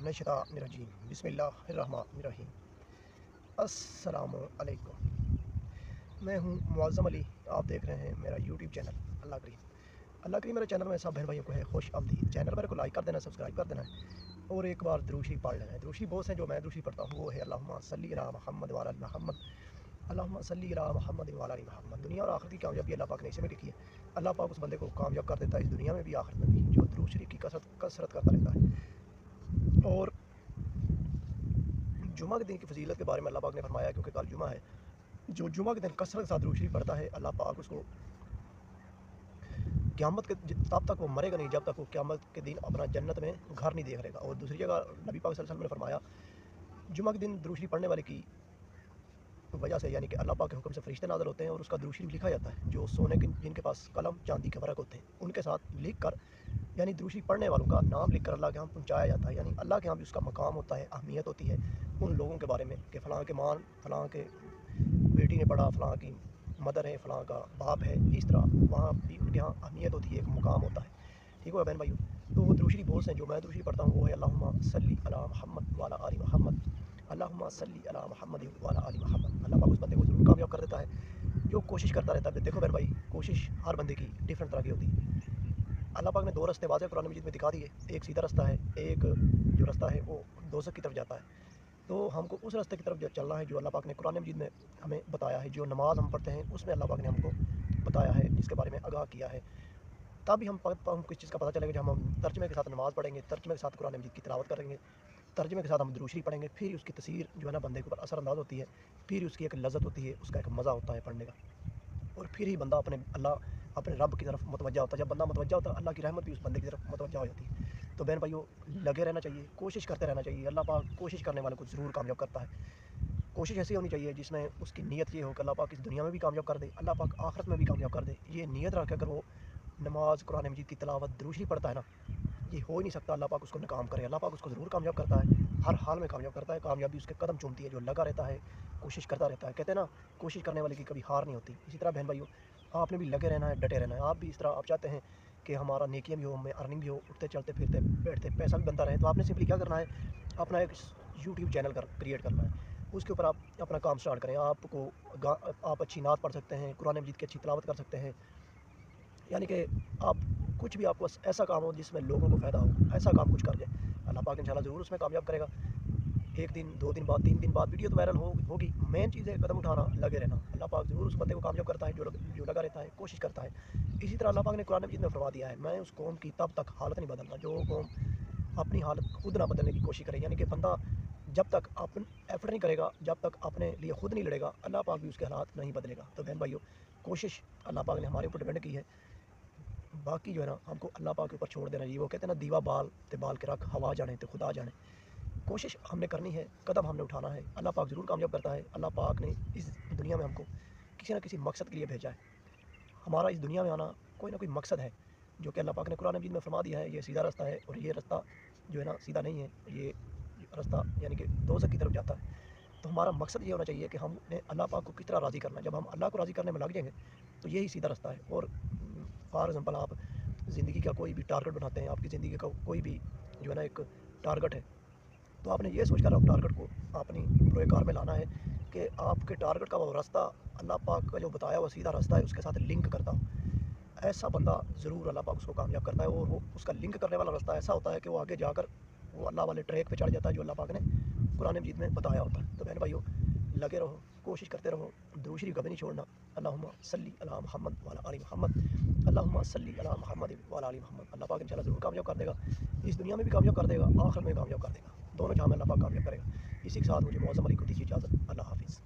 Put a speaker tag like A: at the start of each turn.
A: मिनश्शैतानिर्रजीम बिस्मिल्लाहिर्रहमानिर्रहीम। अस्सलाम अलैकुम। मैं हूँ मुअज़्ज़म अली। आप देख रहे हैं मेरा यूट्यूब चैनल अल्लाह करीम मेरे चैनल में सब बहन भाइयों को है खुश आमदीद। चैनल मेरे को लाइक कर देना, सब्सक्राइब कर देना है और एक बार दुरूद शरीफ पढ़ लेना है। दुरूद शरीफ बहुत हैं जो मैं दुरूद शरीफ पढ़ता हूँ, वो है अल्लाहुम्मा सल्ली अला मुहम्मद व अला आलि मुहम्मद, अल्लाहुम्मा सल्ली अला मुहम्मद व अला आलि मुहम्मद। दुनिया और आखिरत की कामयाबी अल्लाह पाक ने इसी में लिखी है। अल्लाह पाक उस बंदे को कामयाब कर देता है इस दुनिया में भी आखिरत में भी, जो दुरूद शरीफ की कसरत करता रहता है। और जुमा के दिन की फजीलत के बारे में अल्लाह पाक ने फरमाया, क्योंकि कल जुमा है, जो जुमा के दिन कसरत के साथ दुरूद शरीफ पढ़ता है अल्लाह पाक उसको क़यामत के तब तक वो मरेगा नहीं जब तक वो क़यामत के दिन अपना जन्नत में घर नहीं देख रहेगा। और दूसरी जगह नबी पाक सल्लल्लाहु अलैहि वसल्लम ने फरमाया, जुमा के दिन दुरूद शरीफ पढ़ने वाले की वजह से, यानी कि अल्लाह पाक के हुक्म से फरिश्ते नाज़िल होते हैं और उसका दुरूद शरीफ लिखा जाता है। जो सोने के जिनके पास कलम चांदी के वर्क होते हैं उनके साथ लिख कर, यानी दुरूद शरीफ पढ़ने वालों का नाम लिख कर अल्लाह के यहाँ पहुँचाया जाता है। यानी अल्लाह के यहाँ भी उसका मकाम होता है, अहमियत होती है उन लोगों के बारे में कि फ़लाँ के माँ, फ़लाँ के बेटी ने पढ़ा, फ़लाँ की मदर है, फ़लाँ का बाप है। इस तरह वहाँ भी उनके यहाँ अहमियत होती है, एक मुकाम होता है। ठीक है बहन भाइयों। तो दुरूद शरीफ बहुत हैं जो मैं दुरूद शरीफ पढ़ता हूँ, वो है अल्लाहुम्मा सल्ली अला मुहम्मद व अला आलि मुहम्मद, अल्लाहुम्मा सल्ली अला मुहम्मद व अला आलि मुहम्मद। अल्लाह पाक उस बंदे को ज़रूर कामयाब कर देता है जो कोशिश करता रहता है। देखो बहन भाई, कोशिश हर बंदे की डिफरेंट तरह की होती है। अल्लाह पाक ने दो रास्ते वाज़ेह कुरान मजीद में दिखा दिए, एक सीधा रास्ता है, एक जो रास्ता है वो दोज़ख की तरफ जाता है। तो हमको उस रास्ते की तरफ चलना है जो अल्लाह पाक ने कुरान मजीद में हमें बताया है। जो नमाज़ हम पढ़ते हैं उसमें अल्लाह पाक ने हमको बताया है, जिसके बारे में आगाह किया है। तभी हम किस चीज़ का पता चलेगा जब हम तर्जमे के साथ नमाज़ पढ़ेंगे, तर्जमे के साथ कुरान मजीद की तिलावत करेंगे, तर्जमे के साथ हम दुरूद शरीफ पढ़ेंगे, फिर उसकी तसीर जो है ना बंदे के ऊपर असरअंदाज होती है, फिर उसकी एक लज़्ज़त होती है, उसका एक मज़ा होता है पढ़ने का, और फिर ही बंदा अपने रब की तरफ मुतवज्जा होता है। जब बंदा मुतवज्जा होता है अल्लाह की रहमत भी उस बंदे की तरफ मुतवज्जा हो जाती है। तो बहन भाइयों, लगे रहना चाहिए, कोशिश करते रहना चाहिए। अल्लाह पाक कोशिश करने वाले को ज़रूर कामयाब करता है। कोशिश ऐसी होनी चाहिए जिसमें उसकी नीयत ये हो कि अल्लाह पाक इस दुनिया में भी कामयाब कर दे, अल्लाह पाक आखिरत में भी कामयाब कर दे। ये नीयत रख के अगर वो नमाज, कुरान मजीद की तिलावत, दुरूद शरीफ पढ़ता है ना, ये हो ही नहीं सकता अल्लाह पाक उसको नाकाम करे। अल्लाह पाक उसको ज़रूर कामयाब करता है, हर हाल में कामयाब करता है। कामयाबी उसके कदम चूमती है जो लगा रहता है, कोशिश करता रहता है। कहते हैं ना, कोशिश करने वाले की कभी हार नहीं होती। इसी तरह बहन भाइयों, आपने भी लगे रहना है, डटे रहना है। आप भी इस तरह आप चाहते हैं कि हमारा नेकियां भी हो, हमें अर्निंग भी हो, उठते चलते फिरते बैठते पैसा भी बनता रहे, तो आपने सिंपली क्या करना है, अपना एक यूट्यूब चैनल क्रिएट करना है। उसके ऊपर आप अपना काम स्टार्ट करें। आप अच्छी नात पढ़ सकते हैं, कुरान मजीद की अच्छी तिलावत कर सकते हैं। यानी कि आप कुछ भी, आपको बस ऐसा काम हो जिसमें लोगों को फ़ायदा हो, ऐसा काम कुछ कर जाए, अल्लाह पाक इंशाल्लाह ज़रूर उसमें कामयाब करेगा। 1 दिन, 2 दिन बाद, 3 दिन बाद वीडियो तो वायरल होगी। मेन चीज़ है कदम उठाना, लगे रहना। अल्लाह पाक ज़रूर उस बंदे को कामयाब करता है जो लगा रहता है, कोशिश करता है। इसी तरह अल्लाह पाक ने कुरान मजीद में फरमा दिया है, मैं उस कौम की तब तक हालत नहीं बदलता जो कौम अपनी हालत खुद ना बदलने की कोशिश करे। यानी कि बंदा जब तक अपन एफर्ट नहीं करेगा, जब तक अपने लिए खुद नहीं लड़ेगा, अल्लाह पाक भी उसके हालात नहीं बदलेगा। तो बहन भाइयों, कोशिश अल्लाह पाक ने हमारे ऊपर डिपेंड की है, बाकी जो है ना हमको अल्लाह पाक के ऊपर छोड़ देना चाहिए। वो कहते हैं ना, दीवा बाल के रख, हवा जाने तो खुदा जाने। कोशिश हमने करनी है, कदम हमने उठाना है, अल्लाह पाक ज़रूर कामयाब करता है। अल्लाह पाक ने इस दुनिया में हमको किसी न किसी मकसद के लिए भेजा है। हमारा इस दुनिया में आना कोई ना कोई मकसद है, जो कि अल्लाह पाक ने कुरान मजीद में फरमा दिया है। ये सीधा रास्ता है और ये रास्ता जो है ना सीधा नहीं है, ये रास्ता यानी कि दोज़ख की तरफ जाता है। तो हमारा मकसद ये होना चाहिए कि हमने अल्लाह पाक को किस तरह राज़ी करना है। जब हम अल्लाह को राज़ी करने में लग जाएंगे तो यही सीधा रास्ता है। और फॉर एग्ज़ाम्पल, आप ज़िंदगी का कोई भी टारगेट बनाते हैं, आपकी ज़िंदगी का कोई भी जो है ना एक टारगेट है, तो आपने ये सोचकर आप टारगेट को अपनी रोएकार में लाना है कि आपके टारगेट का वो रास्ता अल्लाह पाक का जो बताया हुआ सीधा रास्ता है उसके साथ लिंक करता हो। ऐसा बंदा ज़रूर अल्लाह पाक उसको कामयाब करता है। और वो उसका लिंक करने वाला रास्ता ऐसा होता है कि वो आगे जाकर वो अल्लाह वाले ट्रैक पे चढ़ जाता है जो अल्लाह पाक ने कुरान मजीद में बताया होता है। तो बहन भाइयों, लगे रहो, कोशिश करते रहो, दुरूद शरीफ कभी नहीं छोड़ना। अल्लाहुम्मा सल्ली अला मुहम्मद व अला आलि मुहम्मद, अल्लाहुम्मा सल्ली अला मुहम्मद व अला आलि मुहम्मद। अल्लाह पाक इंशाल्लाह ज़रूर कामयाब कर देगा, इस दुनिया में भी कामयाब कर देगा, आखिरत में भी कामयाब कर देगा। दोनों जहाँ में अल्लाह पाक कामयाब करेगा। इसी के साथ मुझे मुअज़्ज़म अली को दीजिए इजाज़त। अल्लाह हाफ़िज़।